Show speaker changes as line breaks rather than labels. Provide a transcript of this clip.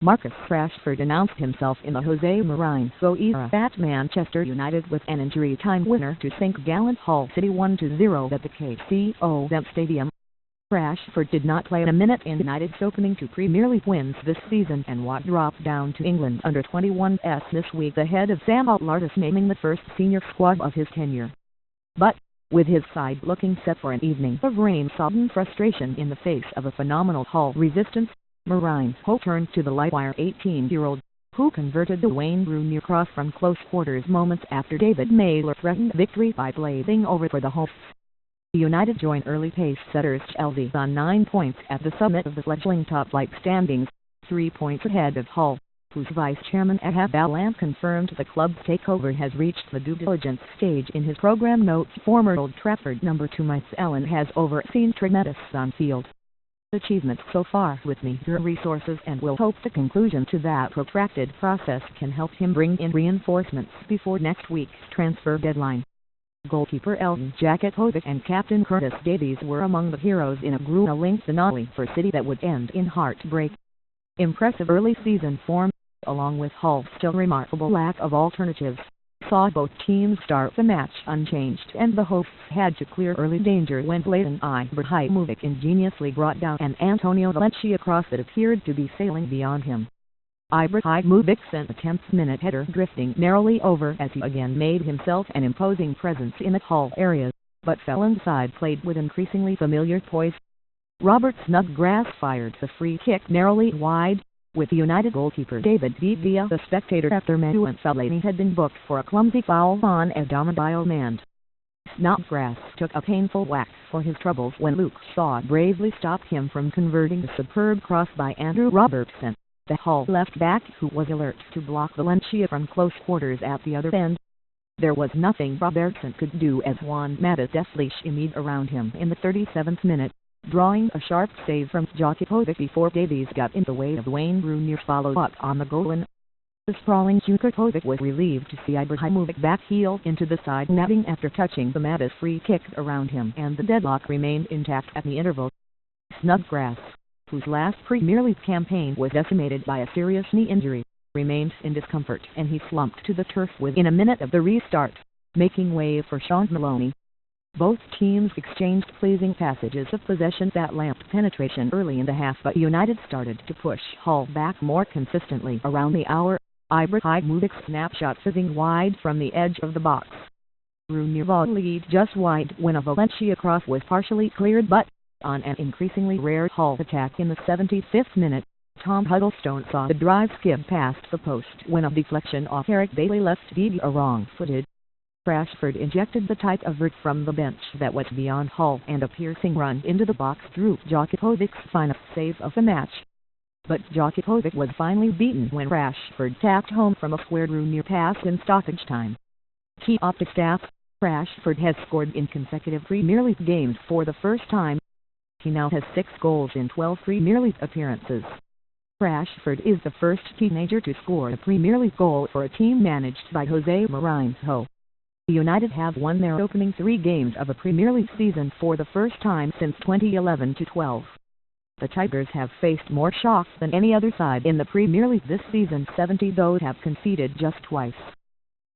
Marcus Rashford announced himself in the Jose Mourinho era at Manchester United with an injury time winner to sink gallant Hull City 1-0 at the KCO Stadium. Rashford did not play a minute in United's opening two Premier League wins this season and was dropped down to England under-21s this week ahead of Sam Allardyce naming the first senior squad of his tenure. But, with his side looking set for an evening of rain-sodden frustration in the face of a phenomenal Hull resistance, Mourinho turned to the livewire 18-year-old, who converted the Wayne Rooney cross from close quarters moments after David Meyler threatened victory by blazing over for the hosts. United join early pace-setters Chelsea on 9 points at the summit of the fledgling top-flight standings, 3 points ahead of Hull, whose vice-chairman Ahab Allan confirmed the club's takeover has reached the due diligence stage. In his program notes, former Old Trafford number 2 Mike Allen has overseen tremendous on-field achievements so far with meager resources and will hope the conclusion to that protracted process can help him bring in reinforcements before next week's transfer deadline. Goalkeeper Elton Jakubowicz and captain Curtis Davies were among the heroes in a grueling finale for City that would end in heartbreak. Impressive early season form, along with Hull's still remarkable lack of alternatives, saw both teams start the match unchanged, and the hosts had to clear early danger when Zlatan Ibrahimovic ingeniously brought down an Antonio Valencia cross that appeared to be sailing beyond him. Ibrahimovic sent a 10th-minute header drifting narrowly over as he again made himself an imposing presence in the Hull area, but fell inside played with increasingly familiar poise. Robert Snodgrass fired the free kick narrowly wide, with United goalkeeper David de Gea the spectator after Manuel Fellaini had been booked for a clumsy foul on Adama Diomande. Snodgrass took a painful whack for his troubles when Luke Shaw bravely stopped him from converting the superb cross by Andrew Robertson, the Hull left-back who was alert to block Valencia from close quarters at the other end. There was nothing Robertson could do as Juan Mata deftly shimmied around him in the 37th minute, drawing a sharp save from Jakubowicz before Davies got in the way of Wayne Rooney follow-up on the goal line. The sprawling Jakubowicz was relieved to see Ibrahimovic back heel into the side netting after touching the Mata's free kick around him, and the deadlock remained intact at the interval. Snodgrass, whose last Premier League campaign was decimated by a serious knee injury, remained in discomfort, and he slumped to the turf within a minute of the restart, making way for Sean Maloney. Both teams exchanged pleasing passages of possession that lacked penetration early in the half, but United started to push Hull back more consistently around the hour, Ibrahimovic's snapshot fizzing wide from the edge of the box. Rooney volleyed just wide when a Valencia cross was partially cleared, but, on an increasingly rare Hull attack in the 75th minute, Tom Huddlestone saw the drive skip past the post when a deflection off Eric Bailly left De Gea wrong-footed. Rashford injected the type of vert from the bench that was beyond Hull, and a piercing run into the box drew Jakubowic's final save of the match. But Jakubowicz was finally beaten when Rashford tapped home from a squared Rooney pass in stoppage time. Key up to stats, Rashford has scored in consecutive Premier League games for the first time. He now has 6 goals in 12 Premier League appearances. Rashford is the first teenager to score a Premier League goal for a team managed by Jose Mourinho. United have won their opening 3 games of a Premier League season for the first time since 2011-12. The Tigers have faced more shocks than any other side in the Premier League this season. 70 those have conceded just twice.